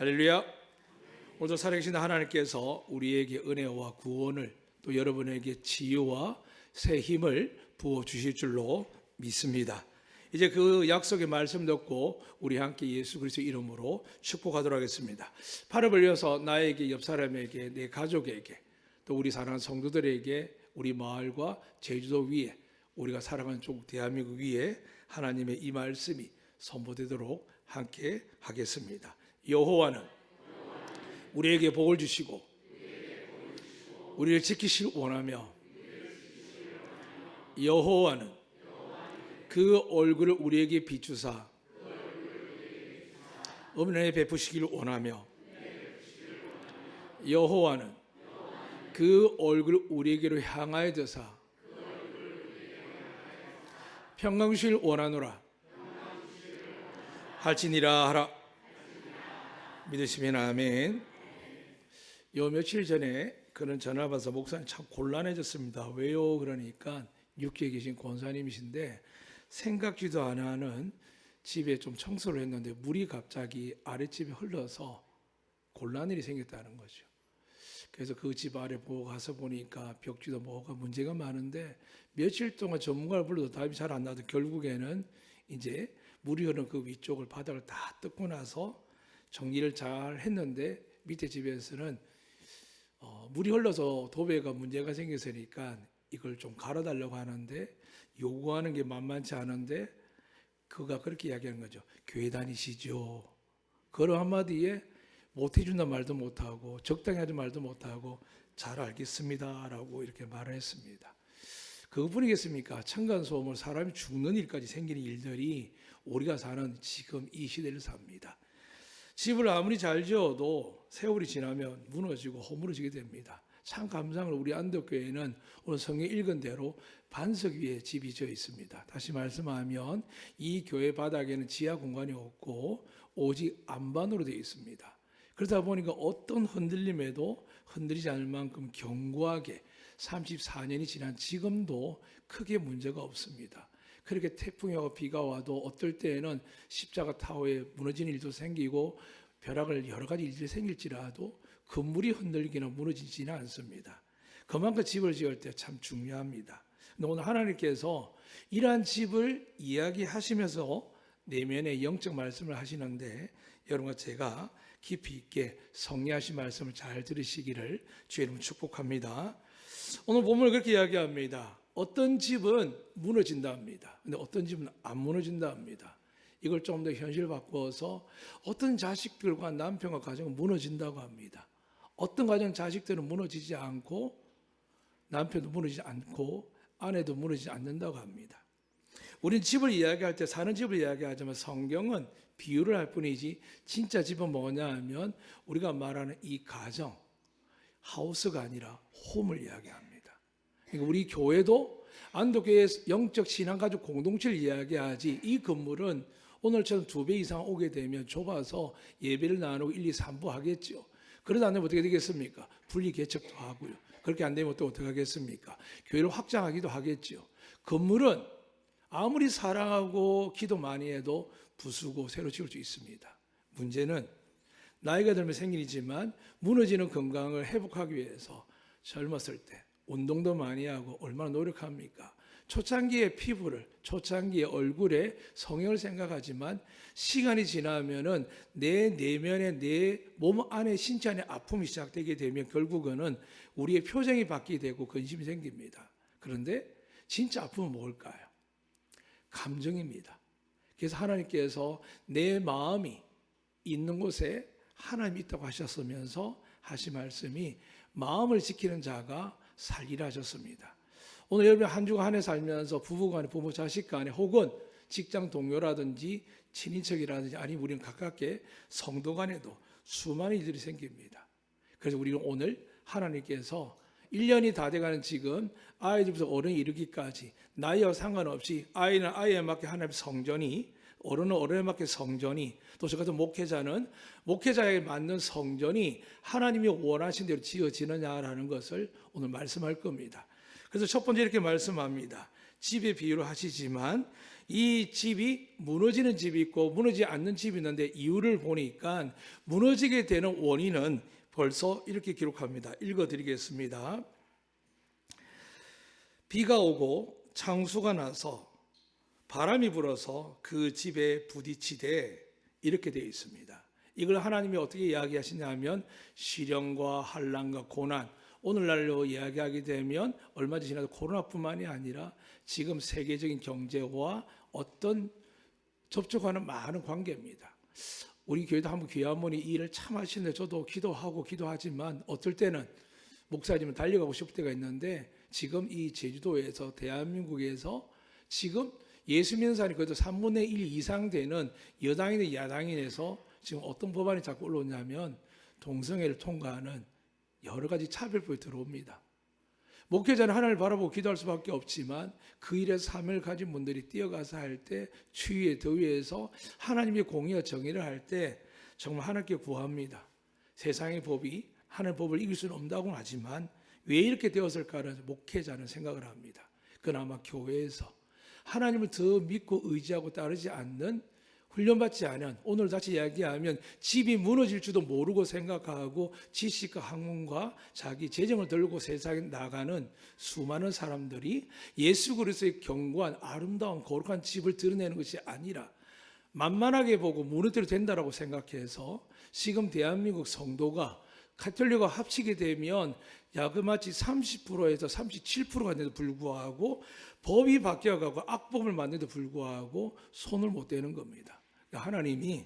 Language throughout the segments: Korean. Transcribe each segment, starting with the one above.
할렐루야. 오늘도 살아계신 하나님께서 우리에게 은혜와 구원을, 또 여러분에게 치유와 새 힘을 부어주실 줄로 믿습니다. 이제 그 약속의 말씀 듣고 우리 함께 예수 그리스도 이름으로 축복하도록 하겠습니다. 팔을 벌려서 나에게, 옆 사람에게, 내 가족에게, 또 우리 사랑하는 성도들에게, 우리 마을과 제주도 위에, 우리가 살아가는 쪽 대한민국 위에 하나님의 이 말씀이 선포되도록 함께 하겠습니다. 여호와는 우리에게 복을 주시고 우리를 지키실 원하며, 여호와는 그 얼굴을 우리에게 비추사 은혜 베푸시기를 원하며, 여호와는 그 얼굴을 우리에게로 향하여 드사 평강 주시기를 원하노라 할지니라 하라. 믿으시면 아멘. 요 며칠 전에 그런 전화 받아서 목사님 참 곤란해졌습니다. 왜요? 그러니까 육지에 계신 권사님이신데 생각지도 안 하는 집에 좀 청소를 했는데 물이 갑자기 아랫집에 흘러서 곤란 일이 생겼다는 거죠. 그래서 그 집 아래 보고 가서 보니까 벽지도 뭐가 문제가 많은데 며칠 동안 전문가를 불러도 답이 잘 안 나도 결국에는 이제 물이 흐르는 그 위쪽을 바닥을 다 뜯고 나서 정리를 잘 했는데 밑에 집에서는 물이 흘러서 도배가 문제가 생겼으니까 이걸 좀 갈아달라고 하는데 요구하는 게 만만치 않은데 그가 그렇게 이야기하는 거죠. 교회 다니시죠? 그런 한마디에 못해준다 말도 못하고 적당히 하지 말도 못하고 잘 알겠습니다 라고 이렇게 말을 했습니다. 그것뿐이겠습니까? 층간소음으로 사람이 죽는 일까지 생기는 일들이 우리가 사는 지금 이 시대를 삽니다. 집을 아무리 잘 지어도 세월이 지나면 무너지고 허물어지게 됩니다. 참 감사합니다. 우리 안덕교회는 오늘 성경 읽은 대로 반석 위에 집이 지어 있습니다. 다시 말씀하면 이 교회 바닥에는 지하 공간이 없고 오직 안반으로 되어 있습니다. 그러다 보니까 어떤 흔들림에도 흔들리지 않을 만큼 견고하게 34년이 지난 지금도 크게 문제가 없습니다. 그렇게 태풍이 와고 비가 와도 어떨 때에는 십자가 타워에 무너지는 일도 생기고 벼락을 여러 가지 일들이 생길지라도 건물이 흔들리거나 무너지지는 않습니다. 그만큼 집을 지을 때 참 중요합니다. 근데 오늘 하나님께서 이러한 집을 이야기하시면서 내면의 영적 말씀을 하시는데 여러분과 제가 깊이 있게 성리하신 말씀을 잘 들으시기를 주의 이름으로 축복합니다. 오늘 본문을 그렇게 이야기합니다. 어떤 집은 무너진다 합니다. 근데 어떤 집은 안 무너진다 합니다. 이걸 좀 더 현실 바꿔서 어떤 자식들과 남편과 가정은 무너진다고 합니다. 어떤 가정 자식들은 무너지지 않고 남편도 무너지지 않고 아내도 무너지지 않는다고 합니다. 우리는 집을 이야기할 때 사는 집을 이야기하지만 성경은 비유를 할 뿐이지 진짜 집은 뭐냐 하면 우리가 말하는 이 가정, 하우스가 아니라 홈을 이야기합니다. 그러니까 우리 교회도 안독교회의 영적 신앙가족 공동체를 이야기하지 이 건물은 오늘처럼 2배 이상 오게 되면 좁아서 예배를 나누고 1, 2, 3부 하겠죠. 그러다 안 되면 어떻게 되겠습니까? 분리 개척도 하고요. 그렇게 안 되면 또 어떻게 하겠습니까? 교회를 확장하기도 하겠죠. 건물은 아무리 사랑하고 기도 많이 해도 부수고 새로 지을 수 있습니다. 문제는 나이가 들면 생일이지만 무너지는 건강을 회복하기 위해서 젊었을 때 운동도 많이 하고 얼마나 노력합니까? 초창기의 피부를, 초창기의 얼굴에 성형을 생각하지만 시간이 지나면은 내 내면에 내 몸 안에 신체 안에 아픔이 시작되게 되면 결국은 우리의 표정이 바뀌게 되고 근심이 생깁니다. 그런데 진짜 아픔은 뭘까요? 감정입니다. 그래서 하나님께서 내 마음이 있는 곳에 하나님이 있다고 하셨으면서 하신 말씀이 마음을 지키는 자가 살리라 하셨습니다. 오늘 여러분 한 주간 한 해 살면서 부부간에 부모 자식 간에 혹은 직장 동료라든지 친인척이라든지 아니면 우리는 가깝게 성도 간에도 수많은 일들이 생깁니다. 그래서 우리는 오늘 하나님께서 1년이 다 돼가는 지금 아이들부터 어른이 이르기까지 나이와 상관없이 아이는 아이에 맞게 하나님의 성전이, 어른은 어른에 맞게 성전이, 또 저 같은 목회자는 목회자에 맞는 성전이 하나님이 원하신 대로 지어지느냐라는 것을 오늘 말씀할 겁니다. 그래서 첫 번째 이렇게 말씀합니다. 집의 비유를 하시지만 이 집이 무너지는 집이 있고 무너지지 않는 집이 있는데 이유를 보니까 무너지게 되는 원인은 벌써 이렇게 기록합니다. 읽어드리겠습니다. 비가 오고 창수가 나서 바람이 불어서 그 집에 부딪히되 이렇게 되어 있습니다. 이걸 하나님이 어떻게 이야기하시냐면 시련과 환난과 고난, 오늘날로 이야기하게 되면 얼마 전에 지나도 코로나뿐만이 아니라 지금 세계적인 경제와 어떤 접촉하는 많은 관계입니다. 우리 교회도 한번 귀한 분이 이 일을 참 하시는데 저도 기도하고 기도하지만 어떨 때는 목사님은 달려가고 싶을 때가 있는데 지금 이 제주도에서 대한민국에서 지금 예수 믿는 사람이 그래도 3분의 1 이상 되는 여당이나 야당인에서 지금 어떤 법안이 자꾸 올라오냐면 동성애를 통과하는 여러 가지 차별법이 들어옵니다. 목회자는 하나님을 바라보고 기도할 수밖에 없지만 그 일에 사명을 가진 분들이 뛰어가서 할 때 추위에 더위에서 하나님의 공의와 정의를 할 때 정말 하나님께 구합니다. 세상의 법이 하나님의 법을 이길 수는 없다고는 하지만 왜 이렇게 되었을까를 목회자는 생각을 합니다. 그나마 교회에서 하나님을 더 믿고 의지하고 따르지 않는 훈련받지 않은 오늘 다시 이야기하면 집이 무너질 줄도 모르고 생각하고 지식과 학문과 자기 재정을 들고 세상에 나가는 수많은 사람들이 예수 그리스도의 견고한 아름다운 거룩한 집을 드러내는 것이 아니라 만만하게 보고 무너뜨려 된다라고 생각해서 지금 대한민국 성도가 가톨릭과 합치게 되면 야그마치 30%에서 37%가 되는데도 불구하고 법이 바뀌어가고 악법을 만드는데도 불구하고 손을 못 대는 겁니다. 하나님이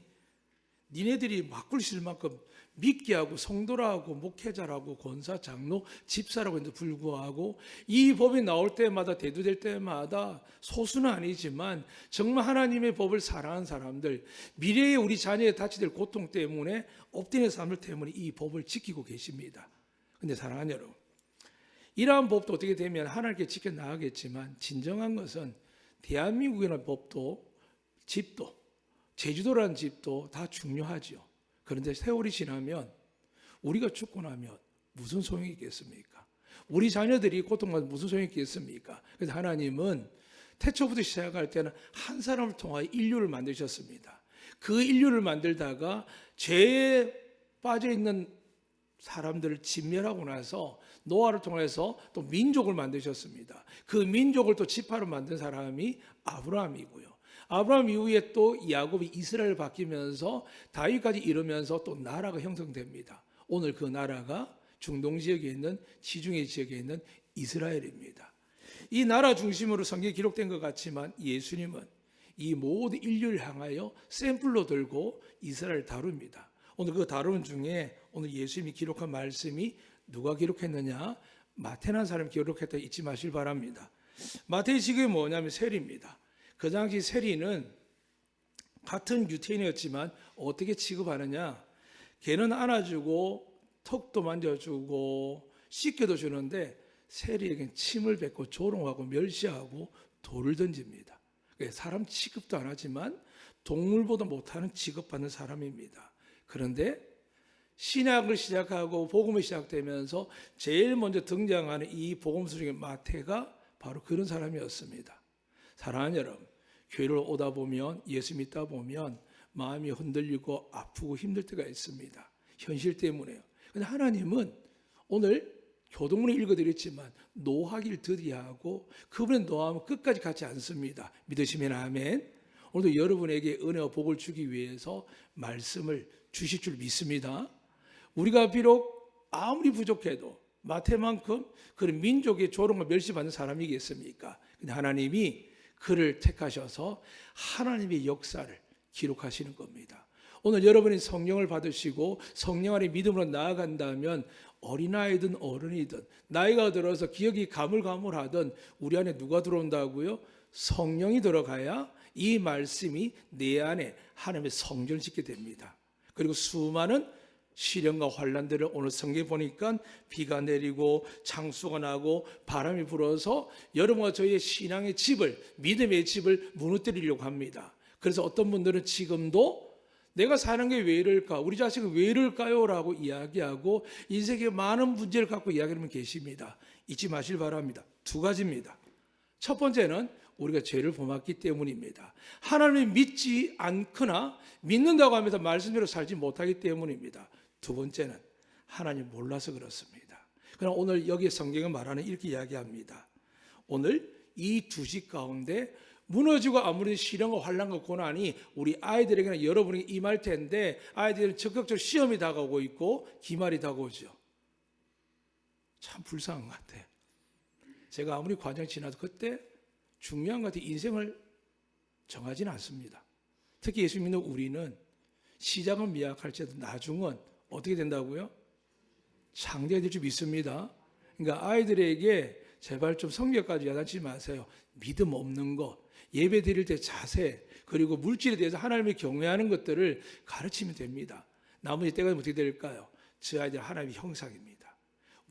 니네들이 바꾸실 만큼 믿게 하고 성도라고 목회자라고 권사 장로 집사라고 했는데 불구하고 이 법이 나올 때마다 대두될 때마다 소수는 아니지만 정말 하나님의 법을 사랑하는 사람들, 미래에 우리 자녀에 닥치될 고통 때문에 엎드린 사람들 때문에 이 법을 지키고 계십니다. 근데 사랑하는 여러분, 이러한 법도 어떻게 되면 하나님께 지켜나가겠지만 진정한 것은 대한민국이라는 법도 집도 제주도라는 집도 다 중요하죠. 그런데 세월이 지나면 우리가 죽고 나면 무슨 소용이 있겠습니까? 우리 자녀들이 고통받으면 무슨 소용이 있겠습니까? 그래서 하나님은 태초부터 시작할 때는 한 사람을 통하여 인류를 만드셨습니다. 그 인류를 만들다가 죄에 빠져있는 사람들을 진멸하고 나서 노아를 통해서 또 민족을 만드셨습니다. 그 민족을 또 지파로 만든 사람이 아브라함이고요. 아브라함 이후에 또 야곱이 이스라엘을 바뀌면서 다윗까지 이르면서 또 나라가 형성됩니다. 오늘 그 나라가 중동 지역에 있는 지중해 지역에 있는 이스라엘입니다. 이 나라 중심으로 성경에 기록된 것 같지만 예수님은 이 모든 인류를 향하여 샘플로 들고 이스라엘을 다룹니다. 오늘 그 다루는 중에 오늘 예수님이 기록한 말씀이 누가 기록했느냐? 마태라는 사람이 기록했다 잊지 마실 바랍니다. 마태의 직업이 뭐냐면 세리입니다. 그 당시 세리는 같은 유태인이었지만 어떻게 취급하느냐? 걔는 안아주고 턱도 만져주고 씻겨도 주는데 세리에겐 침을 뱉고 조롱하고 멸시하고 돌을 던집니다. 사람 취급도 안 하지만 동물보다 못하는 취급받는 사람입니다. 그런데 신약을 시작하고 복음이 시작되면서 제일 먼저 등장하는 이 복음서 중에 마태가 바로 그런 사람이었습니다. 사랑하는 여러분, 교회를 오다 보면 예수 믿다 보면 마음이 흔들리고 아프고 힘들 때가 있습니다. 현실 때문에요. 그런데 하나님은 오늘 교동문을 읽어드렸지만 노하기를 더디하고 그분의 노함은 끝까지 가지 않습니다. 믿으시면 아멘. 오늘도 여러분에게 은혜와 복을 주기 위해서 말씀을 주실 줄 믿습니다. 우리가 비록 아무리 부족해도 마태만큼 그런 민족의 조롱과 멸시받는 사람이겠습니까? 근데 하나님이 그를 택하셔서 하나님의 역사를 기록하시는 겁니다. 오늘 여러분이 성령을 받으시고 성령 안에 믿음으로 나아간다면 어린아이든 어른이든 나이가 들어서 기억이 가물가물하든 우리 안에 누가 들어온다고요? 성령이 들어가야 이 말씀이 내 안에 하나님의 성전을 짓게 됩니다. 그리고 수많은 시련과 환난들을 오늘 성경에 보니까 비가 내리고 창수가 나고 바람이 불어서 여러분과 저희의 신앙의 집을, 믿음의 집을 무너뜨리려고 합니다. 그래서 어떤 분들은 지금도 내가 사는 게 왜 이럴까? 우리 자식은 왜 이럴까요? 라고 이야기하고 인생에 많은 문제를 갖고 이야기하는 분 계십니다. 잊지 마실 바랍니다. 두 가지입니다. 첫 번째는 우리가 죄를 범했기 때문입니다. 하나님을 믿지 않거나 믿는다고 하면서 말씀대로 살지 못하기 때문입니다. 두 번째는 하나님 몰라서 그렇습니다. 그럼 오늘 여기 성경에 말하는 이렇게 이야기합니다. 오늘 이 두 집 가운데 무너지고 아무리 시련과 환난과 고난이 우리 아이들에게나 여러분에게 임할 텐데 아이들은 적극적으로 시험이 다가오고 있고 기말이 다가오죠. 참 불쌍한 것 같아요. 제가 아무리 과정 지나도 그때 중요한 것 같아요. 인생을 정하지는 않습니다. 특히 예수 믿는 우리는 시작은 미약할지라도 나중은 어떻게 된다고요? 장대가 될 줄 믿습니다. 그러니까 아이들에게 제발 좀 성격까지 야단치지 마세요. 믿음 없는 것, 예배 드릴 때 자세, 그리고 물질에 대해서 하나님을 경외하는 것들을 가르치면 됩니다. 나머지 때가 어떻게 될까요? 저 아이들 하나님의 형상입니다.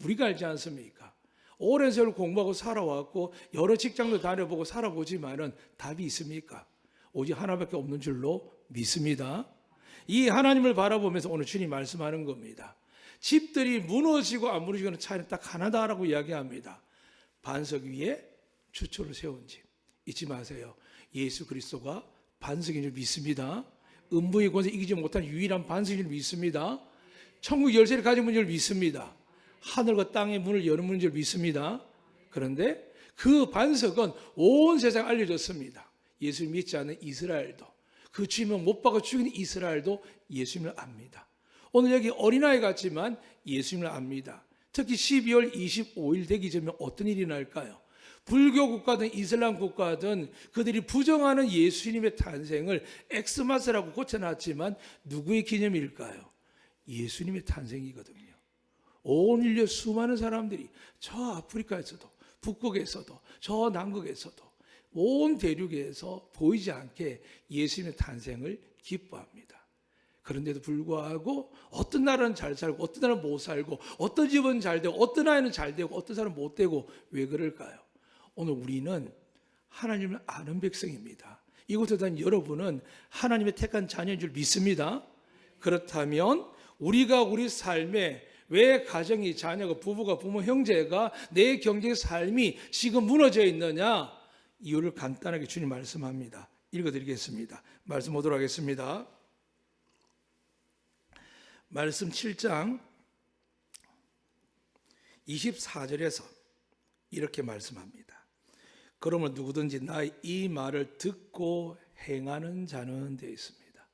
우리가 알지 않습니까? 오랜 세월 공부하고 살아왔고 여러 직장도 다녀보고 살아보지만은 답이 있습니까? 오직 하나밖에 없는 줄로 믿습니다. 이 하나님을 바라보면서 오늘 주님 말씀하는 겁니다. 집들이 무너지고 안 무너지고는 차이는 딱 하나다라고 이야기합니다. 반석 위에 주초를 세운 집. 잊지 마세요. 예수 그리스도가 반석인 줄 믿습니다. 음부의 권세 이기지 못한 유일한 반석인 줄 믿습니다. 천국 열쇠를 가진 분인 줄 믿습니다. 하늘과 땅의 문을 여는 분인 줄 믿습니다. 그런데 그 반석은 온 세상에 알려졌습니다. 예수를 믿지 않는 이스라엘도, 그 주님을 못 박아 죽인 이스라엘도 예수님을 압니다. 오늘 여기 어린아이 같지만 예수님을 압니다. 특히 12월 25일 되기 전에 어떤 일이 날까요? 불교 국가든 이슬람 국가든 그들이 부정하는 예수님의 탄생을 엑스마스라고 고쳐놨지만 누구의 기념일까요? 예수님의 탄생이거든요. 온 인류 수많은 사람들이 저 아프리카에서도 북극에서도 저 남극에서도 온 대륙에서 보이지 않게 예수님의 탄생을 기뻐합니다. 그런데도 불구하고 어떤 나라는 잘 살고 어떤 나라는 못 살고 어떤 집은 잘 되고 어떤 아이는 잘 되고 어떤 사람은 못 되고 왜 그럴까요? 오늘 우리는 하나님을 아는 백성입니다. 이곳에 대한 여러분은 하나님의 택한 자녀인 줄 믿습니다. 그렇다면 우리가 우리 삶에 왜 가정이 자녀가 부부가 부모 형제가 내 경제의 삶이 지금 무너져 있느냐? 이유를 간단하게 주님 말씀합니다. 읽어드리겠습니다. 말씀 보도록 하겠습니다. 말씀 7장 24절에서 이렇게 말씀합니다. 그러면 누구든지 나의 이 말을 듣고 행하는 자는 되어 있습니다.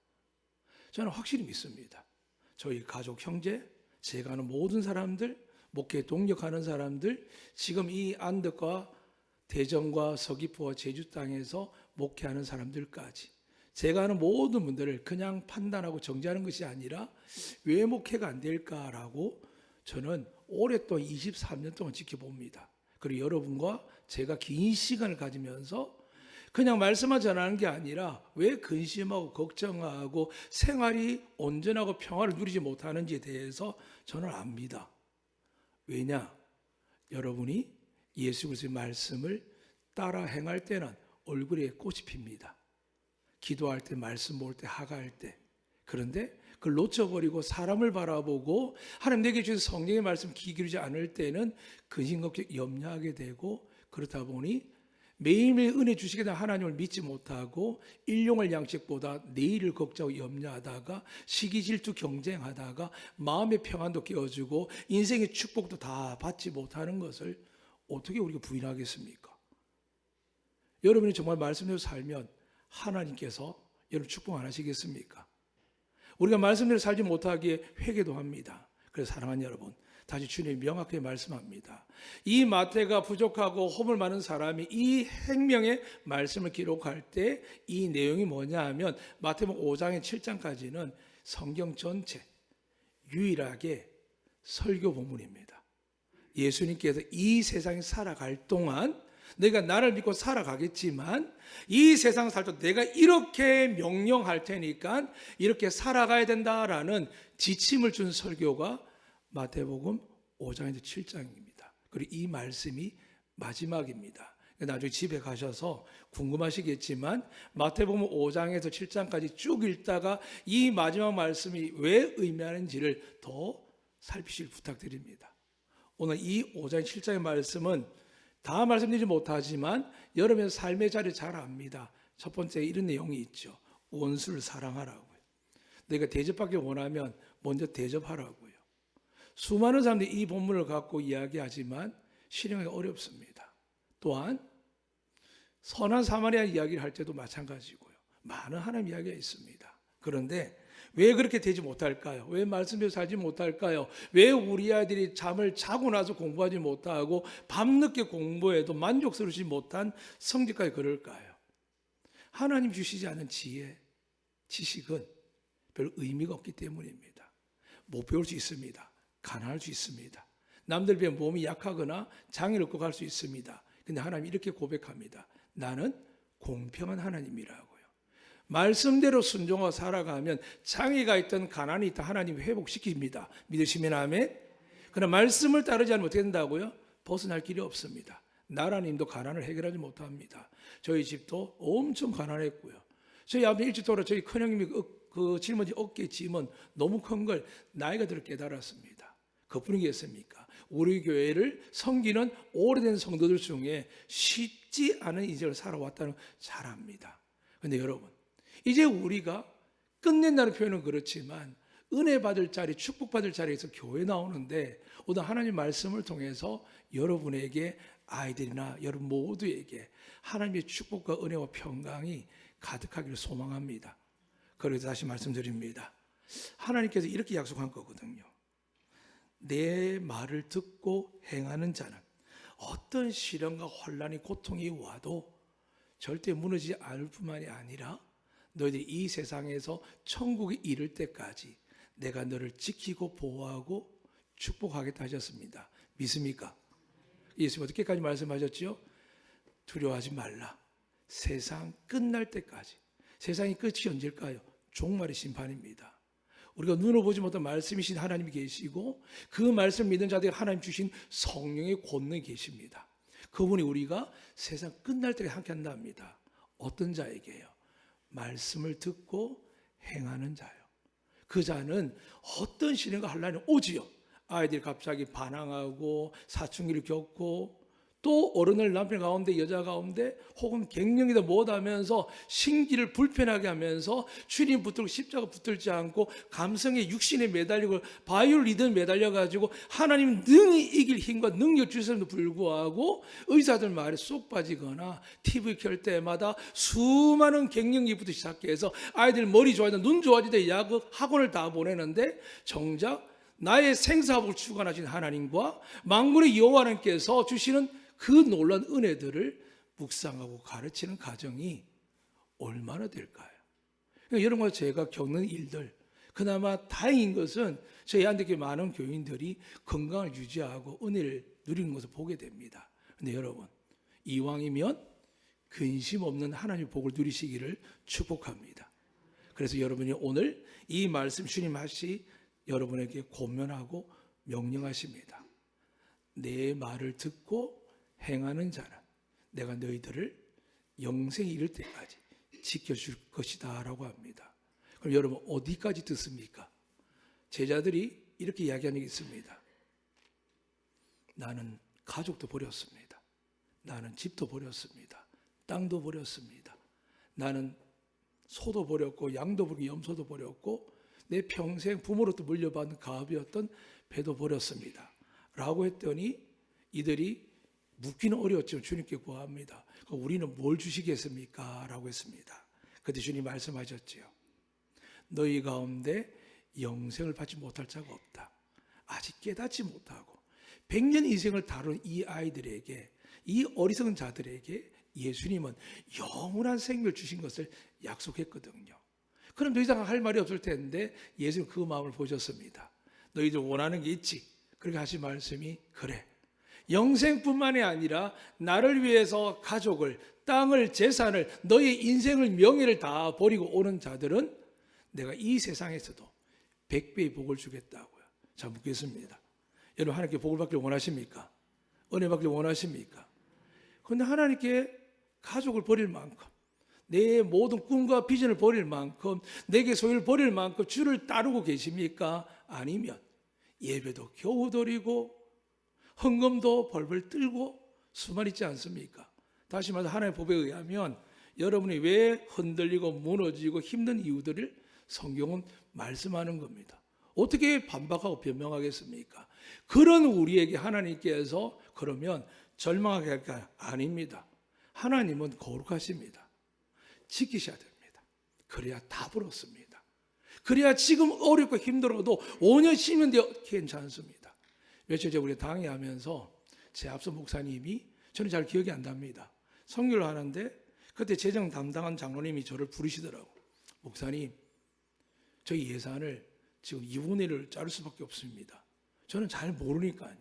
저는 확실히 믿습니다. 저희 가족 형제, 제가 아는 모든 사람들, 목회에 동력하는 사람들, 지금 이 안덕과 대전과 서귀포와 제주 땅에서 목회하는 사람들까지 제가 아는 모든 분들을 그냥 판단하고 정지하는 것이 아니라 왜 목회가 안 될까라고 저는 오랫동안 23년 동안 지켜봅니다. 그리고 여러분과 제가 긴 시간을 가지면서 그냥 말씀만 전하는 게 아니라 왜 근심하고 걱정하고 생활이 온전하고 평화를 누리지 못하는지에 대해서 저는 압니다. 왜냐? 여러분이 예수 그리스도의 말씀을 따라 행할 때는 얼굴에 꽃이 핍니다. 기도할 때, 말씀 모을 때, 하가할 때. 그런데 그걸 놓쳐버리고 사람을 바라보고 하나님 내게 주신 성령의 말씀 귀 기울이지 않을 때는 근심 걱정 염려하게 되고, 그렇다 보니 매일매일 은혜 주시게 된 하나님을 믿지 못하고 일용할 양식보다 내일을 걱정하고 염려하다가 시기 질투 경쟁하다가 마음의 평안도 깨어지고 인생의 축복도 다 받지 못하는 것을 어떻게 우리가 부인하겠습니까? 여러분이 정말 말씀대로 살면 하나님께서 여러분 축복 안 하시겠습니까? 우리가 말씀대로 살지 못하기에 회개도 합니다. 그래서 사랑하는 여러분, 다시 주님이 명확하게 말씀합니다. 이 마태가 부족하고 허물 많은 사람이 이 행명의 말씀을 기록할 때 이 내용이 뭐냐 하면 마태복음 5장에 7장까지는 성경 전체 유일하게 설교 본문입니다. 예수님께서 이 세상에 살아갈 동안 내가 나를 믿고 살아가겠지만 이 세상 살 때 내가 이렇게 명령할 테니까 이렇게 살아가야 된다라는 지침을 준 설교가 마태복음 5장에서 7장입니다. 그리고 이 말씀이 마지막입니다. 나중에 집에 가셔서 궁금하시겠지만 마태복음 5장에서 7장까지 쭉 읽다가 이 마지막 말씀이 왜 의미하는지를 더 살피시길 부탁드립니다. 오늘 이 5장 7장의 말씀은 다 말씀드리지 못하지만 여러분의 삶의 자리 잘 압니다. 첫 번째 이런 내용이 있죠. 원수를 사랑하라고요. 내가 대접받기 원하면 먼저 대접하라고요. 수많은 사람들이 이 본문을 갖고 이야기하지만 실행하기 어렵습니다. 또한 선한 사마리아 이야기를 할 때도 마찬가지고요. 많은 하나님 이야기가 있습니다. 그런데 왜 그렇게 되지 못할까요? 왜 말씀대로 살지 못할까요? 왜 우리 아이들이 잠을 자고 나서 공부하지 못하고 밤늦게 공부해도 만족스럽지 못한 성적까지 그럴까요? 하나님 주시지 않은 지혜, 지식은 별 의미가 없기 때문입니다. 못 배울 수 있습니다. 가난할 수 있습니다. 남들 비해 몸이 약하거나 장애를 얻고 갈 수 있습니다. 근데 하나님 이렇게 고백합니다. 나는 공평한 하나님이라고요. 말씀대로 순종하고 살아가면 장애가 있든 가난이 있든 하나님이 회복시킵니다. 믿으시면 아멘. 그러나 말씀을 따르지 않으면 어떻게 된다고요? 벗어날 길이 없습니다. 나라님도 가난을 해결하지 못합니다. 저희 집도 엄청 가난했고요. 저희 아버지 일찍 돌아 저희 큰형님이 그 짊어진 어깨에 짐은 너무 큰 걸 나이가 들어 깨달았습니다. 그뿐이겠습니까? 우리 교회를 섬기는 오래된 성도들 중에 쉽지 않은 인생을 살아왔다는 걸 잘 압니다. 그런데 여러분, 이제 우리가 끝낸다는 표현은 그렇지만 은혜 받을 자리, 축복 받을 자리에서 교회 나오는데 오늘 하나님 말씀을 통해서 여러분에게 아이들이나 여러분 모두에게 하나님의 축복과 은혜와 평강이 가득하기를 소망합니다. 그래서 다시 말씀드립니다. 하나님께서 이렇게 약속한 거거든요. 내 말을 듣고 행하는 자는 어떤 시련과 혼란이 고통이 와도 절대 무너지지 않을 뿐만이 아니라 너희들이 이 세상에서 천국에 이를 때까지 내가 너를 지키고 보호하고 축복하겠다 하셨습니다. 믿습니까? 예수님 어떻게까지 말씀하셨죠? 두려워하지 말라. 세상 끝날 때까지. 세상이 끝이 언제일까요? 종말의 심판입니다. 우리가 눈으로 보지 못한 말씀이신 하나님이 계시고 그 말씀을 믿는 자들이 하나님 주신 성령의 권능이 계십니다. 그분이 우리가 세상 끝날 때까지 함께 한답니다. 어떤 자에게요? 말씀을 듣고 행하는 자요. 그 자는 어떤 시련과 환난이 오지요. 아이들이 갑자기 반항하고 사춘기를 겪고 또 어른을 남편 가운데 여자 가운데 혹은 갱년기도 못하면서 신기를 불편하게 하면서 주님 붙들고 십자가 붙들지 않고 감성의 육신에 매달리고 바이올리듬 매달려가지고 하나님 능히 이길 힘과 능력 주셨음에도 불구하고 의사들 말에 쏙 빠지거나 TV 켤 때마다 수많은 갱년기부터 시작해서 아이들 머리 좋아지다 눈 좋아지다 야구 학원을 다 보내는데 정작 나의 생사복을 주관하신 하나님과 만군의 여호와님께서 주시는 그 놀라운 은혜들을 묵상하고 가르치는 과정이 얼마나 될까요? 그러니까 여러분과 제가 겪는 일들, 그나마 다행인 것은 저희 한국교회 많은 교인들이 건강을 유지하고 은혜를 누리는 것을 보게 됩니다. 그런데 여러분, 이왕이면 근심 없는 하나님의 복을 누리시기를 축복합니다. 그래서 여러분이 오늘 이 말씀 주님 하시 여러분에게 권면하고 명령하십니다. 내 말을 듣고 행하는 자는 내가 너희들을 영생에 이를 때까지 지켜줄 것이다 라고 합니다. 그럼 여러분 어디까지 듣습니까? 제자들이 이렇게 이야기하는 게 있습니다. 나는 가족도 버렸습니다. 나는 집도 버렸습니다. 땅도 버렸습니다. 나는 소도 버렸고 양도 버리고 염소도 버렸고 내 평생 부모로부터 물려받은 가업이었던 배도 버렸습니다 라고 했더니 이들이 묻기는 어려웠지만 주님께 구합니다. 우리는 뭘 주시겠습니까? 라고 했습니다. 그때 주님 말씀하셨지요. 너희 가운데 영생을 받지 못할 자가 없다. 아직 깨닫지 못하고 100년 인생을 다룬 이 아이들에게, 이 어리석은 자들에게 예수님은 영원한 생명을 주신 것을 약속했거든요. 그럼 더 이상 할 말이 없을 텐데 예수님 그 마음을 보셨습니다. 너희들 원하는 게 있지. 그렇게 하신 말씀이 그래. 영생뿐만이 아니라 나를 위해서 가족을, 땅을, 재산을, 너의 인생을, 명예를 다 버리고 오는 자들은 내가 이 세상에서도 100배의 복을 주겠다고요. 자, 묻겠습니다. 여러분 하나님께 복을 받기를 원하십니까? 은혜 받기를 원하십니까? 그런데 하나님께 가족을 버릴 만큼 내 모든 꿈과 비전을 버릴 만큼 내게 소유를 버릴 만큼 주를 따르고 계십니까? 아니면 예배도 겨우 드리고 헌금도 벌벌 떨고 수만 있지 않습니까? 다시 말해서 하나님의 법에 의하면 여러분이 왜 흔들리고 무너지고 힘든 이유들을 성경은 말씀하는 겁니다. 어떻게 반박하고 변명하겠습니까? 그런 우리에게 하나님께서 그러면 절망하게 할까요? 아닙니다. 하나님은 거룩하십니다. 지키셔야 됩니다. 그래야 답을 얻습니다. 그래야 지금 어렵고 힘들어도 5년 10년 되어 괜찮습니다. 며칠 전에 우리 강의하면서 제 앞서 목사님이 저는 잘 기억이 안 납니다. 선교를 하는데 그때 재정 담당한 장로님이 저를 부르시더라고. 목사님, 저희 예산을 지금 2분의 1을 자를 수밖에 없습니다. 저는 잘 모르니까요.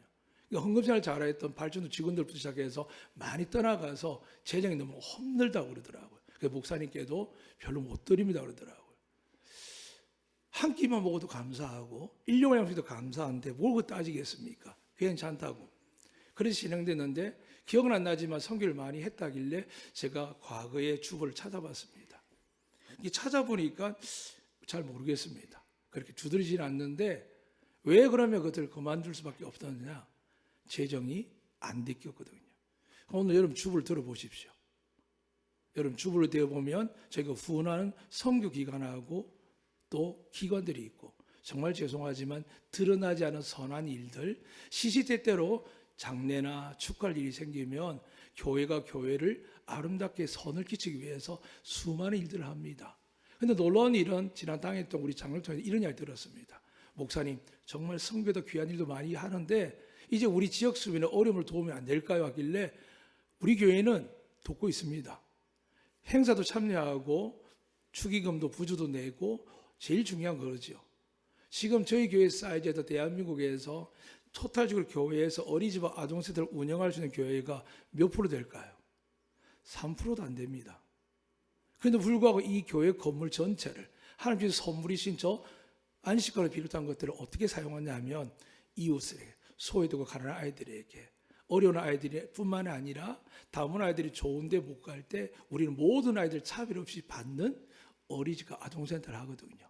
헌금생활 잘했던 발전도 직원들부터 시작해서 많이 떠나가서 재정이 너무 힘들다고 그러더라고요. 그래서 목사님께도 별로 못 드립니다 그러더라고요. 한 끼만 먹어도 감사하고 1년 양식도 감사한데 뭘 그거 따지겠습니까? 괜찮다고. 그래서 진행됐는데 기억은 안 나지만 선교를 많이 했다길래 제가 과거의 주보를 찾아봤습니다. 이게 찾아보니까 잘 모르겠습니다. 그렇게 두드리지는 않는데 왜 그러면 그것을 그만둘 수밖에 없었느냐? 재정이 안 됐거든요. 오늘 여러분 주보를 들어보십시오. 여러분 주보를 되어보면 저희가 후원하는 선교 기관하고 또 기관들이 있고 정말 죄송하지만 드러나지 않은 선한 일들, 시시때때로 장례나 축하할 일이 생기면 교회가 교회를 아름답게 선을 끼치기 위해서 수많은 일들을 합니다. 그런데 놀라운 일은 지난 당했던 우리 장로를 통해서 이런 이야기 들었습니다. 목사님, 정말 선교도 귀한 일도 많이 하는데 이제 우리 지역 주민의 어려움을 도우면 안 될까요? 하길래 우리 교회는 돕고 있습니다. 행사도 참여하고 축의금도 부주도 내고 제일 중요한 거죠. 지금 저희 교회 사이즈에서 대한민국에서 토탈적으로 교회에서 어린이집과 아동센터를 운영할 수 있는 교회가 몇 프로 될까요? 3%도 안 됩니다. 그런데 불구하고 이 교회 건물 전체를 하나님께서 선물이신 저 안식과를 비롯한 것들을 어떻게 사용하냐면 이웃에게, 소외되고 가난한 아이들에게, 어려운 아이들이 뿐만 아니라 다문 아이들이 좋은 데 못 갈 때 우리는 모든 아이들 차별 없이 받는 어린이집과 아동센터를 하거든요.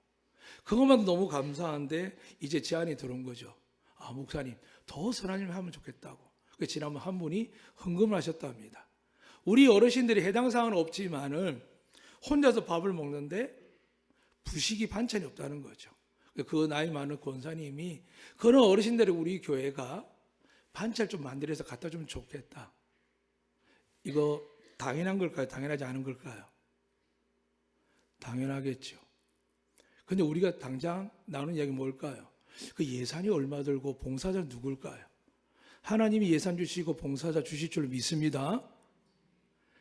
그것만 너무 감사한데 이제 제안이 들어온 거죠. 아, 목사님, 더 선한 일 하면 좋겠다고. 지난번 한 분이 헌금을 하셨답니다. 우리 어르신들이 해당 사항은 없지만은 혼자서 밥을 먹는데 부식이 반찬이 없다는 거죠. 그 나이 많은 권사님이 그런 어르신들이 우리 교회가 반찬 좀 만들어서 갖다 주면 좋겠다. 이거 당연한 걸까요? 당연하지 않은 걸까요? 당연하겠죠. 근데 우리가 당장 나누는 이야기 뭘까요? 그 예산이 얼마 들고 봉사자는 누굴까요? 하나님이 예산 주시고 봉사자 주실 줄 믿습니다.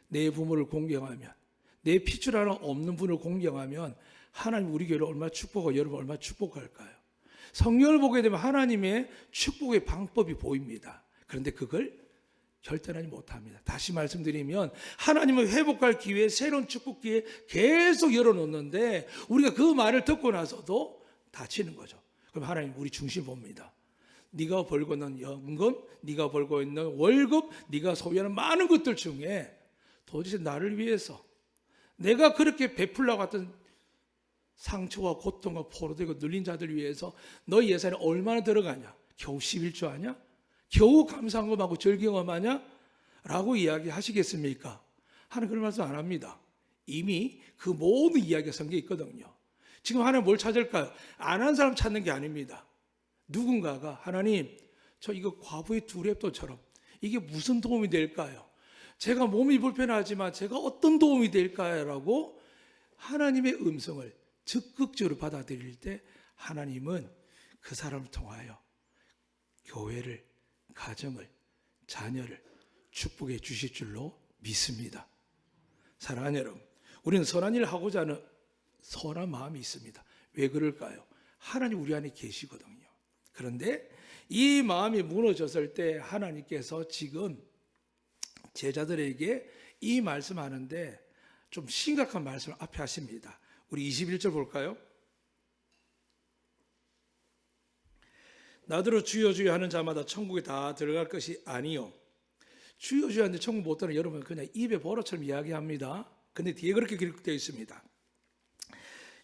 내 부모를 공경하면, 내 피줄 하나 없는 분을 공경하면 하나님 우리 교회를 얼마나 축복하고 여러분 얼마나 축복할까요? 성경을 보게 되면 하나님의 축복의 방법이 보입니다. 그런데 그걸 결단하지 못합니다. 다시 말씀드리면 하나님은 회복할 기회, 새로운 축복 기회 계속 열어놓는데 우리가 그 말을 듣고 나서도 다치는 거죠. 그럼 하나님 우리 중심 봅니다. 네가 벌고 있는 연금, 네가 벌고 있는 월급, 네가 소유하는 많은 것들 중에 도대체 나를 위해서 내가 그렇게 베풀려고 했던 상처와 고통과 포로되고 눌린 자들 위해서 너희 예산이 얼마나 들어가냐? 겨우 11조 하냐? 겨우 감사한금하고 절경험하냐? 라고 이야기하시겠습니까? 하나님 그런 말씀 안 합니다. 이미 그 모든 이야기가 성경에 있거든요. 지금 하나님 뭘 찾을까요? 안 한 사람 찾는 게 아닙니다. 누군가가 하나님 저 이거 과부의 두렙도처럼 이게 무슨 도움이 될까요? 제가 몸이 불편하지만 제가 어떤 도움이 될까요? 라고 하나님의 음성을 적극적으로 받아들일 때 하나님은 그 사람을 통하여 교회를, 가정을, 자녀를 축복해 주실 줄로 믿습니다. 사랑하는 여러분, 우리는 선한 일을 하고자 하는 선한 마음이 있습니다. 왜 그럴까요? 하나님 우리 안에 계시거든요. 그런데 이 마음이 무너졌을 때 하나님께서 지금 제자들에게 이 말씀하는데 좀 심각한 말씀을 앞에 하십니다. 우리 21절 볼까요? 나더러 주여 주여 하는 자마다 천국에 다 들어갈 것이 아니요. 주여 주여 하는데 천국 못 들어는 여러분 그냥 입에 버릇처럼 이야기합니다. 근데 뒤에 그렇게 기록되어 있습니다.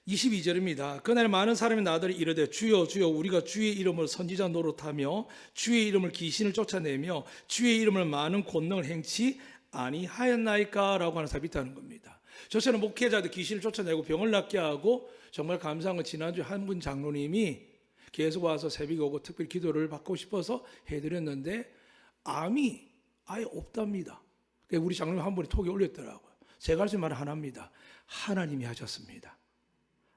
22절입니다. 그날 많은 사람이 나더러 이르되 주여 주여 우리가 주의 이름을 선지자 노릇하며 주의 이름을 귀신을 쫓아내며 주의 이름을 많은 권능을 행치 아니하였나이까 라고 하는 사람이 있다는 겁니다. 저처럼 목회자도 귀신을 쫓아내고 병을 낫게 하고, 정말 감사한 건 지난주에 한 분 장로님이 계속 와서 새벽에 오고 특별히 기도를 받고 싶어서 해드렸는데 암이 아예 없답니다. 우리 장로님 한 분이 톡에 올렸더라고요. 제가 할 수 있는 말은 하나입니다. 하나님이 하셨습니다.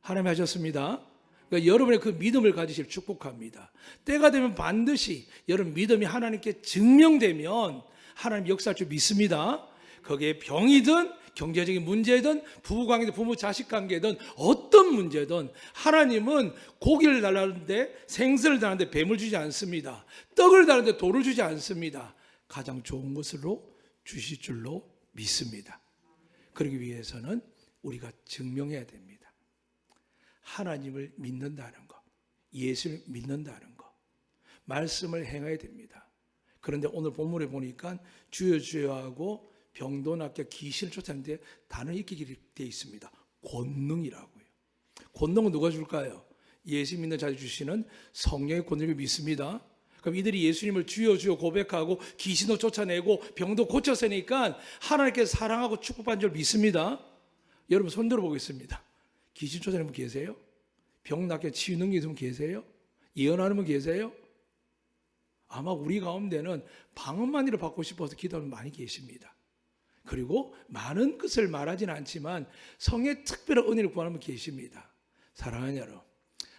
하나님이 하셨습니다. 그러니까 여러분의 그 믿음을 가지실 축복합니다. 때가 되면 반드시 여러분 믿음이 하나님께 증명되면 하나님 역사할 줄 믿습니다. 거기에 병이든 경제적인 문제든 부부관계든 부모 자식 관계든 어떤 문제든 하나님은 고기를 달라는데 생선을 달라는데 뱀을 주지 않습니다. 떡을 달라는데 돌을 주지 않습니다. 가장 좋은 것으로 주실 줄로 믿습니다. 그러기 위해서는 우리가 증명해야 됩니다. 하나님을 믿는다는 것, 예수를 믿는다는 것, 말씀을 행해야 됩니다. 그런데 오늘 본문에 보니까 주여 주여 하고 병도 낫게 귀신을 쫓아내는데 단어가 이렇게 되어 있습니다. 권능이라고요. 권능은 누가 줄까요? 예수 믿는 자들 주시는 성령의 권능을 믿습니다. 그럼 이들이 예수님을 주여 주여 고백하고 귀신도 쫓아내고 병도 고쳤으니까 하나님께서 사랑하고 축복받는 줄 믿습니다. 여러분 손 들어보겠습니다. 귀신 쫓아내는 분 계세요? 병 낫게 치유는 분 계세요? 예언하는 분 계세요? 아마 우리 가운데는 방언만이라 받고 싶어서 기도하는 분 많이 계십니다. 그리고 많은 것을 말하지는 않지만 성의 특별한 은혜를 구하는 분 계십니다. 사랑하는 여러분,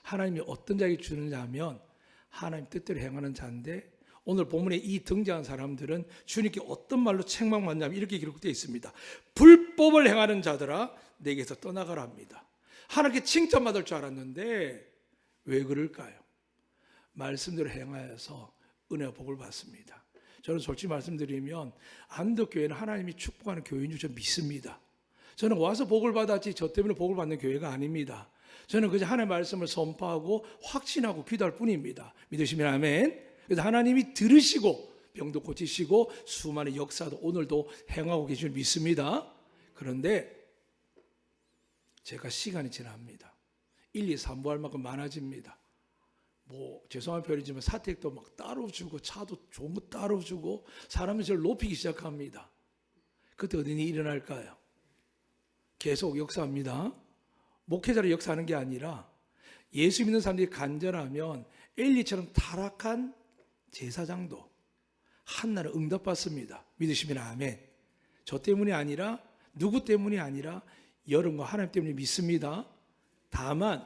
하나님이 어떤 자에게 주느냐 하면 하나님 뜻대로 행하는 자인데, 오늘 본문에 이 등장한 사람들은 주님께 어떤 말로 책망받냐면 이렇게 기록되어 있습니다. 불법을 행하는 자들아 내게서 떠나가라 합니다. 하나님께 칭찬받을 줄 알았는데 왜 그럴까요? 말씀대로 행하여서 은혜와 복을 받습니다. 저는 솔직히 말씀드리면 안덕교회는 하나님이 축복하는 교회인 줄 믿습니다. 저는 와서 복을 받았지 저 때문에 복을 받는 교회가 아닙니다. 저는 그저 하나님의 말씀을 선포하고 확신하고 기도할 뿐입니다. 믿으시면 아멘. 그래서 하나님이 들으시고 병도 고치시고 수많은 역사도 오늘도 행하고 계신 줄 믿습니다. 그런데 제가 시간이 지납니다. 1, 2, 3부 할 만큼 많아집니다. 죄송한 표현이지만 사택도 막 따로 주고 차도 좋은 거 따로 주고 사람이 저를 높이기 시작합니다. 그때 어떤 일이 일어날까요? 계속 역사합니다. 목회자로 역사하는 게 아니라 예수 믿는 사람들이 간절하면 엘리처럼 타락한 제사장도 한날은 응답받습니다. 믿으시면 아멘. 저 때문이 아니라 누구 때문이 아니라 여러분과 하나님 때문에 믿습니다. 다만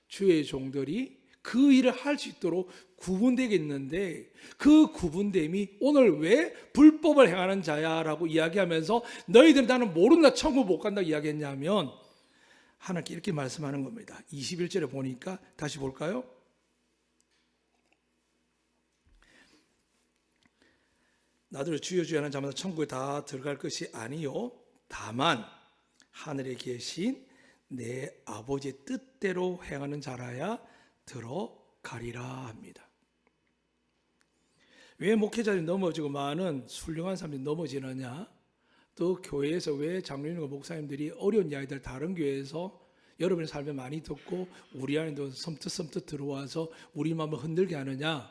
주의 종들이 그 일을 할 수 있도록 구분되겠는데 그 구분됨이 오늘 왜 불법을 행하는 자야 라고 이야기하면서 너희들은 나는 모른다 천국 못 간다고 이야기했냐면 하나님께 이렇게 말씀하는 겁니다. 21절에 보니까 다시 볼까요? 나도 주여 주여 하는 자마다 천국에 다 들어갈 것이 아니요 다만 하늘에 계신 내 아버지의 뜻대로 행하는 자라야 들어가리라 합니다. 왜 목회자들이 넘어지고 많은 훌륭한 사람들이 넘어지느냐? 또 교회에서 왜 장로님과 목사님들이 어려운 이야기들 다른 교회에서 여러분의 삶에 많이 듣고 우리 안에도 섬뜩섬뜩 들어와서 우리 마음을 흔들게 하느냐?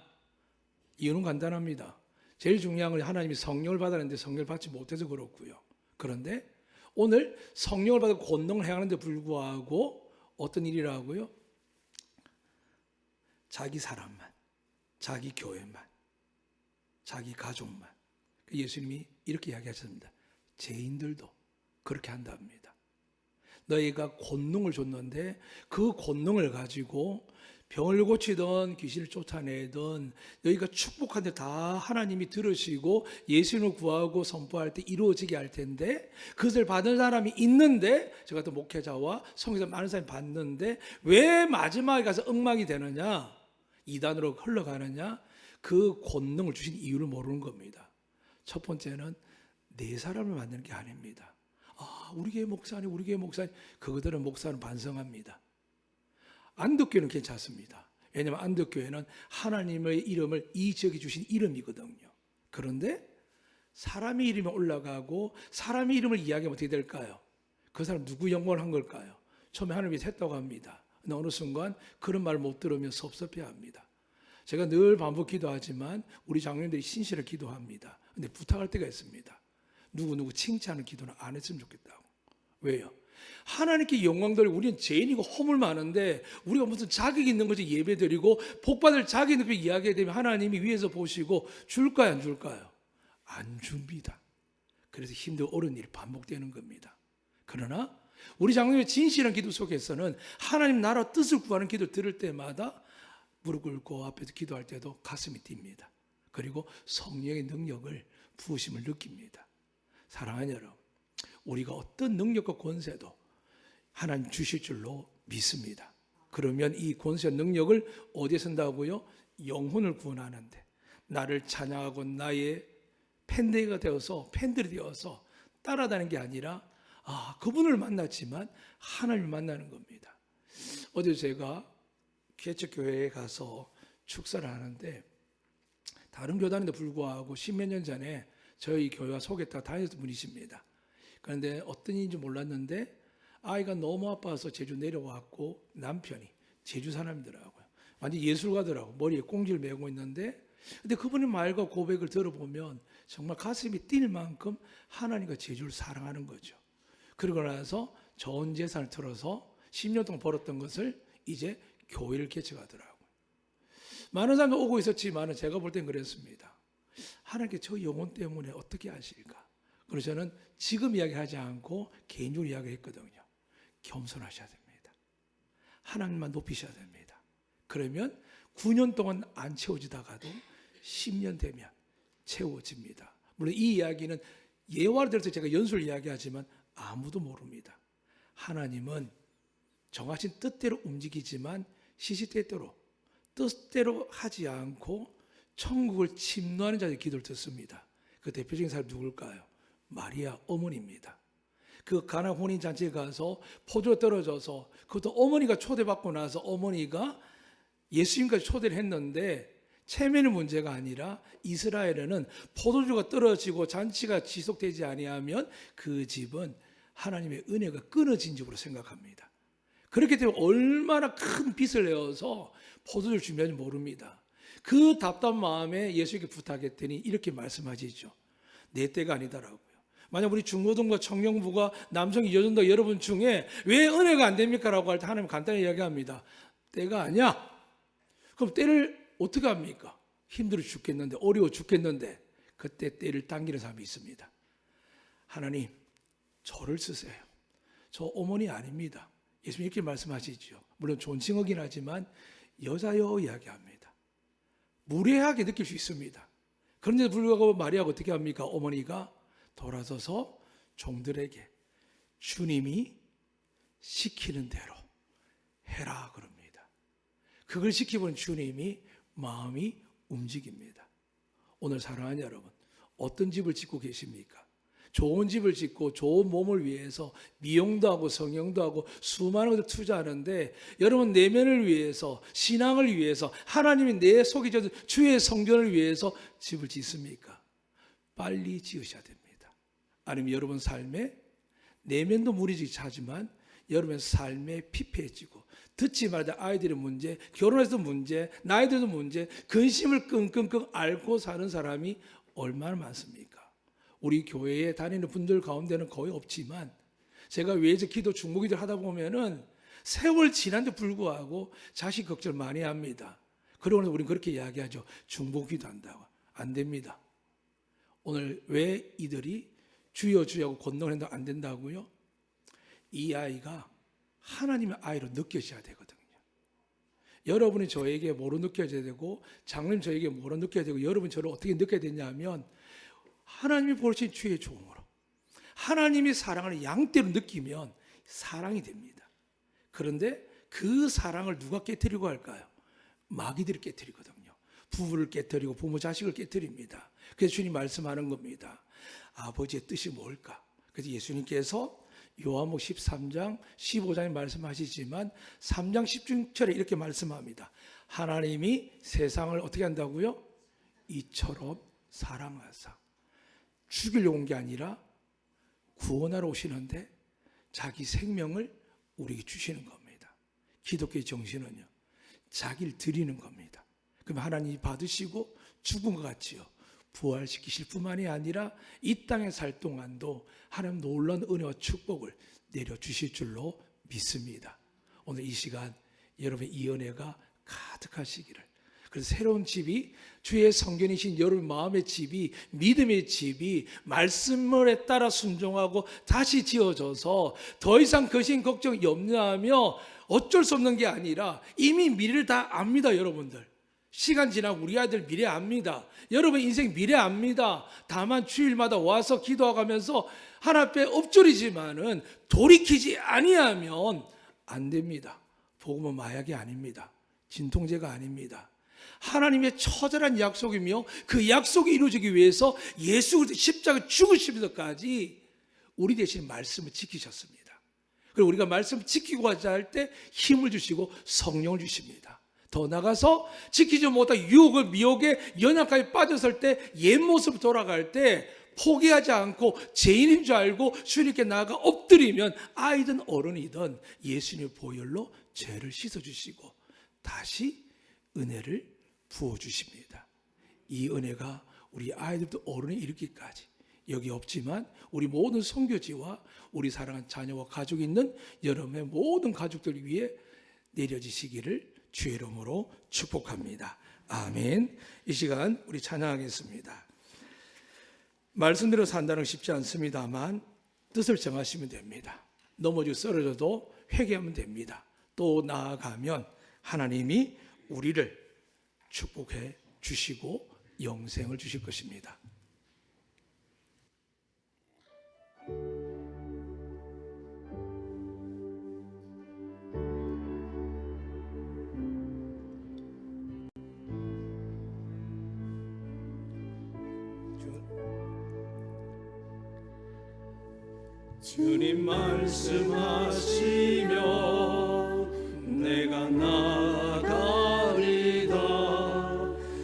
이유는 간단합니다. 제일 중요한 건 하나님이 성령을 받았는데 성령을 받지 못해서 그렇고요. 그런데 오늘 성령을 받아 권능을 행하는 데 불구하고 어떤 일이라고요? 자기 사람만, 자기 교회만, 자기 가족만. 예수님이 이렇게 이야기하셨습니다. 죄인들도 그렇게 한답니다. 너희가 권능을 줬는데 그 권능을 가지고 병을 고치든 귀신을 쫓아내든 너희가 축복하는데 다 하나님이 들으시고 예수님을 구하고 선포할 때 이루어지게 할 텐데 그것을 받은 사람이 있는데 저 같은 목회자와 성교사 많은 사람이 받는데 왜 마지막에 가서 엉망이 되느냐, 이단으로 흘러가느냐, 그 권능을 주신 이유를 모르는 겁니다. 첫 번째는 내 사람을 만드는 게 아닙니다. 우리 교회 목사님, 우리 교회 목사님. 그것들은 목사는 반성합니다. 안덕교회는 괜찮습니다. 왜냐하면 안덕교회는 하나님의 이름을 이 지역에 주신 이름이거든요. 그런데 사람의 이름이 올라가고 사람의 이름을 이야기하면 어떻게 될까요? 그 사람 누구 영광을 한 걸까요? 처음에 하나님 위해서 했다고 합니다. 근데 어느 순간 그런 말 못 들으면 섭섭해합니다. 제가 늘 반복 기도하지만 우리 장로님들이 신실하게 기도합니다. 근데 부탁할 때가 있습니다. 누구 칭찬하는 기도는 안 했으면 좋겠다고. 왜요? 하나님께 영광 돌리고 우리는 죄인이고 허물 많은데 우리가 무슨 자격이 있는 거지 예배 드리고 복받을 자격이 있는 거 이야기해 되면 하나님이 위에서 보시고 줄까요 안 줄까요? 안 줍니다. 그래서 힘들고 어려운 일이 반복되는 겁니다. 그러나 우리 장로님의 진실한 기도 속에서는 하나님 나라 뜻을 구하는 기도 들을 때마다 무릎 꿇고 앞에서 기도할 때도 가슴이 뜁니다. 그리고 성령의 능력을 부으심을 느낍니다. 사랑하는 여러분, 우리가 어떤 능력과 권세도 하나님 주실 줄로 믿습니다. 그러면 이 권세 능력을 어디에 쓴다고요? 영혼을 구원하는데, 나를 찬양하고 나의 팬들이 되어서 따라다니는 게 아니라 그분을 만났지만 하나님을 만나는 겁니다. 어제 제가 개척교회에 가서 축사를 하는데 다른 교단인데 불구하고 십몇 년 전에 저희 교회와 소개팅 다녔던 분이십니다. 그런데 어떤 일인지 몰랐는데 아이가 너무 아파서 제주 내려왔고 남편이 제주 사람이더라고요. 완전 예술가더라고요. 머리에 꽁지를 메고 있는데 근데 그분의 말과 고백을 들어보면 정말 가슴이 뛸 만큼 하나님과 제주를 사랑하는 거죠. 그러고 나서 전 재산을 털어서 10년 동안 벌었던 것을 이제 교회를 개척하더라고요. 많은 사람이 오고 있었지만 제가 볼 땐 그랬습니다. 하나님께 저 영혼 때문에 어떻게 하실까? 그래서 저는 지금 이야기하지 않고 개인적으로 이야기했거든요. 겸손하셔야 됩니다. 하나님만 높이셔야 됩니다. 그러면 9년 동안 안 채워지다가도 10년 되면 채워집니다. 물론 이 이야기는 예화를 들어서 제가 연수를 이야기하지만 아무도 모릅니다. 하나님은 정하신 뜻대로 움직이지만 시시때때로 뜻대로 하지 않고 천국을 침노하는 자의 기도를 듣습니다. 그 대표적인 사람이 누굴까요? 마리아 어머니입니다. 그 가나 혼인잔치에 가서 포도가 떨어져서 그것도 어머니가 초대받고 나서 어머니가 예수님까지 초대를 했는데 체면의 문제가 아니라 이스라엘에는 포도주가 떨어지고 잔치가 지속되지 아니하면 그 집은 하나님의 은혜가 끊어진 집으로 생각합니다. 그렇기 때문에 얼마나 큰 빚을 내어서 포도주를 준비하는지 모릅니다. 그 답답한 마음에 예수님께 부탁했더니 이렇게 말씀하시죠. 내 때가 아니다라고요. 만약 우리 중고등부 청년부가 남성 여전도 여러분 중에 왜 은혜가 안 됩니까? 라고 할 때 하나님 간단히 이야기합니다. 때가 아니야. 그럼 때를 어떻게 합니까? 힘들어 죽겠는데 어려워 죽겠는데 그때 때를 당기는 사람이 있습니다. 하나님 저를 쓰세요. 저 어머니 아닙니다. 예수님 이렇게 말씀하시죠. 물론 존칭하긴 하지만 여자여 이야기합니다. 무례하게 느낄 수 있습니다. 그런데도 불구하고 마리아가 어떻게 합니까? 어머니가 돌아서서 종들에게 주님이 시키는 대로 해라 그럽니다. 그걸 지켜본 주님이 마음이 움직입니다. 오늘 사랑하는 여러분, 어떤 집을 짓고 계십니까? 좋은 집을 짓고 좋은 몸을 위해서 미용도 하고 성형도 하고 수많은 것을 투자하는데 여러분 내면을 위해서 신앙을 위해서 하나님이 내 속에 젖은 주의 성전을 위해서 집을 짓습니까? 빨리 지으셔야 됩니다. 아니면 여러분 삶에 내면도 무리지기 하지만 여러분 삶에 피폐해지고 듣지 말자 아이들의 문제, 결혼해서도 문제, 나이 들어도 문제, 근심을 끙끙끙 앓고 사는 사람이 얼마나 많습니까? 우리 교회에 다니는 분들 가운데는 거의 없지만 제가 외제 기도 중보기도를 하다 보면은 세월 지난데 불구하고 자식 걱정을 많이 합니다. 그러고 우리는 그렇게 이야기하죠. 중보기도 한다고. 안 됩니다. 오늘 왜 이들이 주여 주여하고 권능을 한다고 안 된다고요? 이 아이가 하나님의 아이로 느껴져야 되거든요. 여러분이 저에게 뭐로 느껴져야 되고 장로님 저에게 뭐로 느껴야 되고 여러분 저를 어떻게 느껴야 되냐 하면 하나님이 보신 주의 종으로 하나님이 사랑을 양떼로 느끼면 사랑이 됩니다. 그런데 그 사랑을 누가 깨트리고 할까요? 마귀들이 깨트리거든요. 부부를 깨트리고 부모 자식을 깨트립니다. 그래서 주님 말씀하는 겁니다. 아버지의 뜻이 뭘까? 그래서 예수님께서 요한복음 13장 15장에 말씀하시지만 3장 16절에 이렇게 말씀합니다. 하나님이 세상을 어떻게 한다고요? 이처럼 사랑하사 죽이려고 온 게 아니라 구원하러 오시는데 자기 생명을 우리에게 주시는 겁니다. 기독교의 정신은요, 자기를 드리는 겁니다. 그럼 하나님이 받으시고 죽은 것 같지요. 부활시키실 뿐만이 아니라 이 땅에 살 동안도 하나님 놀라운 은혜와 축복을 내려주실 줄로 믿습니다. 오늘 이 시간 여러분의 이 은혜가 가득하시기를, 그래서 새로운 집이, 주의 성전이신 여러분 마음의 집이, 믿음의 집이 말씀에 따라 순종하고 다시 지어져서 더 이상 거신 걱정 염려하며 어쩔 수 없는 게 아니라 이미 미래를 다 압니다. 여러분들 시간 지나고 우리 아이들 미래 압니다. 여러분 인생 미래 압니다. 다만 주일마다 와서 기도하면서 하나님 앞에 엎드리지만은 돌이키지 아니하면 안 됩니다. 복음은 마약이 아닙니다. 진통제가 아닙니다. 하나님의 처절한 약속이며 그 약속이 이루어지기 위해서 예수 그리스도 십자가 죽으시면서까지 우리 대신 말씀을 지키셨습니다. 그리고 우리가 말씀을 지키고자 할 때 힘을 주시고 성령을 주십니다. 더 나가서 지키지 못한 유혹을 미혹에 연약하게 빠졌을 때 옛 모습으로 돌아갈 때 포기하지 않고 죄인인 줄 알고 주님께 나아가 엎드리면 아이든 어른이든 예수님의 보혈로 죄를 씻어주시고 다시 은혜를 부어주십니다. 이 은혜가 우리 아이들도 어른에 이르기까지 여기 없지만 우리 모든 선교지와 우리 사랑하는 자녀와 가족이 있는 여러분의 모든 가족들 위해 내려지시기를 주의 이름으로 축복합니다. 아멘. 이 시간 우리 찬양하겠습니다. 말씀대로 산다는 건 쉽지 않습니다만 뜻을 정하시면 됩니다. 넘어지고 쓰러져도 회개하면 됩니다. 또 나아가면 하나님이 우리를 축복해 주시고 영생을 주실 것입니다. 주님 말씀하시며 내가 나아가리다.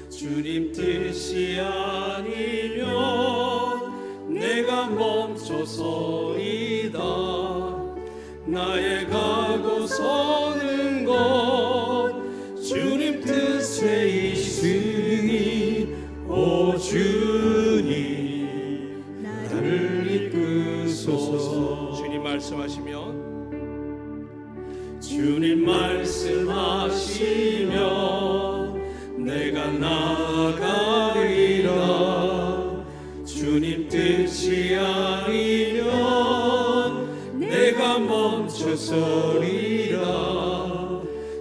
주님 뜻이 아니면 내가 멈춰서리다. 나의 가고 서는 것 주님 뜻에 있으니 오 주님 나를 이끄소서. 주님 말씀하시면 주님 말씀하시며 내가 나아가리라. 주님 뜻이 아니면 내가 멈춰서리라.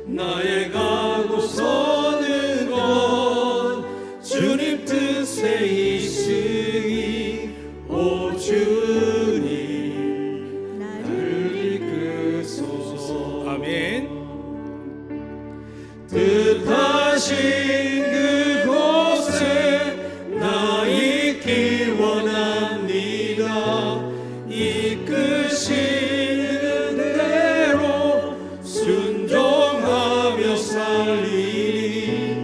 나의 가고 서는 것 주님 뜻에 있으니 오 주님 나를 이끄소서. 아멘. 뜻하신 그곳에 나 있길 원합니다. 이끄시는 대로 순종하며 살리니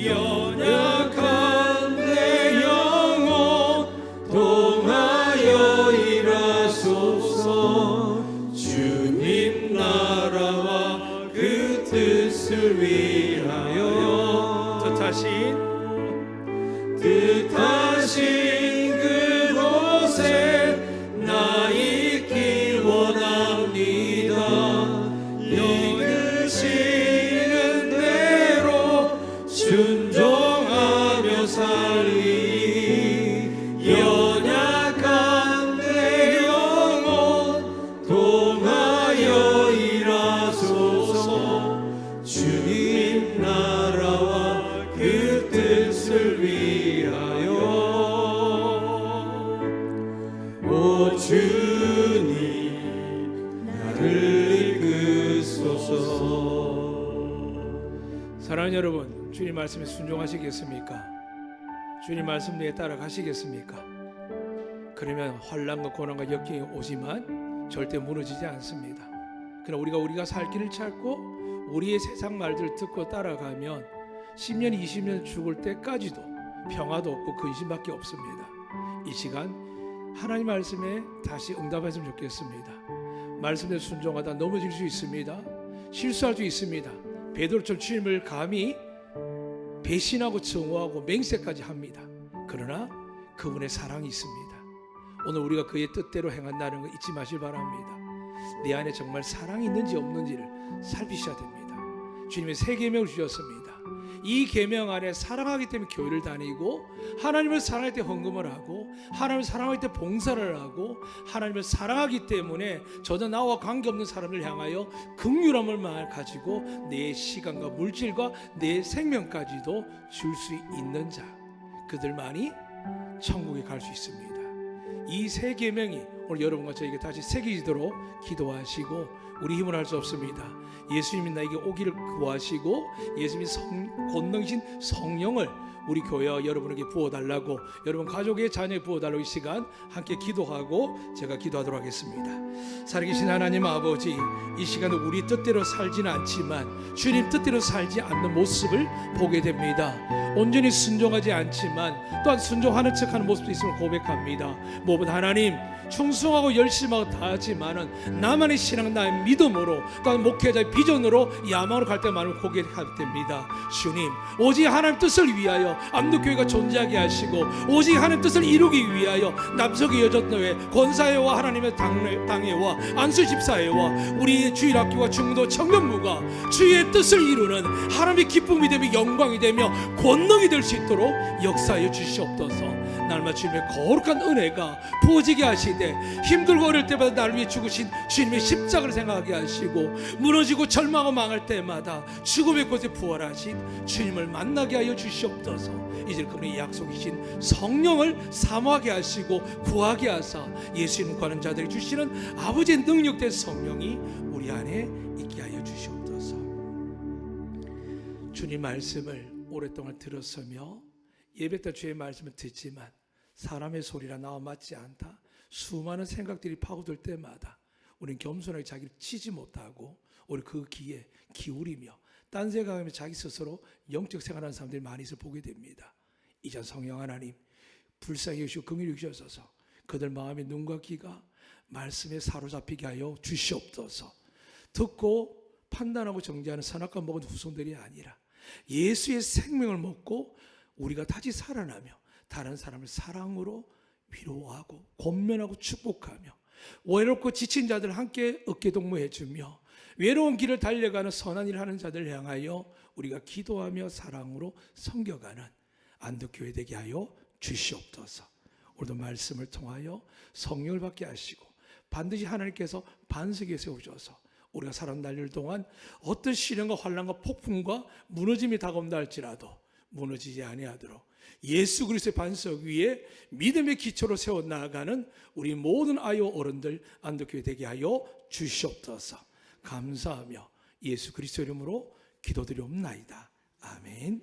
연약한 내 영혼 동하여 일하소서. 주님 나라와 그 뜻을 위하여 뜻하신 그곳에 나 있길 원합니다. 이끄시는 대로 순종하며 살리니 연약한 내 영혼 동하여 일하소서. 주님 나라와 그 뜻을 위하여 오 주님 나를 이끄소서. 사랑하는 여러분, 주님 말씀에 순종하시겠습니까? 주님 말씀에 따라가시겠습니까? 그러면 환난과 고난과 역경이 오지만 절대 무너지지 않습니다. 그러나 우리가 살 길을 찾고 우리의 세상 말들을 듣고 따라가면 10년, 20년 죽을 때까지도 평화도 없고 근심밖에 없습니다. 이 시간 하나님 말씀에 다시 응답했으면 좋겠습니다. 말씀에 순종하다 넘어질 수 있습니다. 실수할 수 있습니다. 베드로처럼 주님을 감히 배신하고 증오하고 맹세까지 합니다. 그러나 그분의 사랑이 있습니다. 오늘 우리가 그의 뜻대로 행한다는 거 잊지 마시기 바랍니다. 내 안에 정말 사랑이 있는지 없는지를 살피셔야 됩니다. 주님의 새 계명을 주셨습니다. 이 계명 안에 사랑하기 때문에 교회를 다니고, 하나님을 사랑할 때 헌금을 하고, 하나님을 사랑할 때 봉사를 하고, 하나님을 사랑하기 때문에 저도 나와 관계없는 사람을 향하여 긍휼함을 가지고 내 시간과 물질과 내 생명까지도 줄 수 있는 자, 그들만이 천국에 갈 수 있습니다. 이 세 계명이 오늘 여러분과 저에게 다시 새겨지도록 기도하시고, 우리 힘을 할 수 없습니다. 예수님이 나에게 오기를 구하시고 예수님이 권능이신 성령을 우리 교회와 여러분에게 부어달라고, 여러분 가족의 자녀에 부어달라고 이 시간 함께 기도하고 제가 기도하도록 하겠습니다. 살아계신 하나님 아버지, 이 시간에 우리 뜻대로 살지는 않지만 주님 뜻대로 살지 않는 모습을 보게 됩니다. 온전히 순종하지 않지만 또한 순종하는 척하는 모습도 있음을 고백합니다. 무엇보다 하나님, 충성하고 열심하고 다하지만은 나만의 신앙, 나의 믿음으로, 또한 목회자의 비전으로 야망으로 갈 때만을 고백하게 됩니다. 주님, 오직 하나님 뜻을 위하여 암도교회가 존재하게 하시고, 오직 하나님 뜻을 이루기 위하여 남석의 여전노회, 권사회와 하나님의 당회와 안수집사회와 우리 주일학교와 중도 청년부가 주의 뜻을 이루는 하나님의 기쁨이 되며 영광이 되며 권능이 될 수 있도록 역사하여 주시옵소서. 날마다 주님의 거룩한 은혜가 부어지게 하시되, 힘들고 어릴 때마다 나를 위해 죽으신 주님의 십자가를 생각하게 하시고, 무너지고 절망하고 망할 때마다 죽음의 곳에 부활하신 주님을 만나게 하여 주시옵소서. 이제 그분의 약속이신 성령을 사모하게 하시고 구하게 하사 예수님 구하는 자들이 주시는 아버지의 능력된 성령이 우리 안에 있게 하여 주시옵소서. 주님 말씀을 오랫동안 들었으며 예배 때 주의 말씀을 듣지만 사람의 소리라 나와 맞지 않다, 수많은 생각들이 파고들 때마다 우리는 겸손하게 자기를 치지 못하고 우리 그 귀에 기울이며 딴 생각하며 자기 스스로 영적 생활하는 사람들이 많이 있어 보게 됩니다. 이전 성령 하나님, 불쌍히 여기시고 긍휼히 여기셔서 그들 마음의 눈과 귀가 말씀에 사로잡히게 하여 주시옵소서. 듣고 판단하고 정죄하는 선악과 먹은 후손들이 아니라 예수의 생명을 먹고 우리가 다시 살아나며 다른 사람을 사랑으로 위로하고 권면하고 축복하며, 외롭고 지친 자들 함께 어깨동무해주며, 외로운 길을 달려가는 선한 일을 하는 자들 향하여 우리가 기도하며 사랑으로 섬겨가는 안도교회 되게 하여 주시옵소서. 오늘도 말씀을 통하여 성령을 받게 하시고 반드시 하나님께서 반석에 세우셔서 우리가 살아온 날일 동안 어떤 시련과 환난과 폭풍과 무너짐이 다가온다 할지라도 무너지지 아니하도록 예수 그리스도의 반석 위에 믿음의 기초로 세워 나아가는 우리 모든 아이와 어른들 안도교회 되게 하여 주시옵소서. 감사하며 예수 그리스도 이름으로 기도드리옵나이다. 아멘.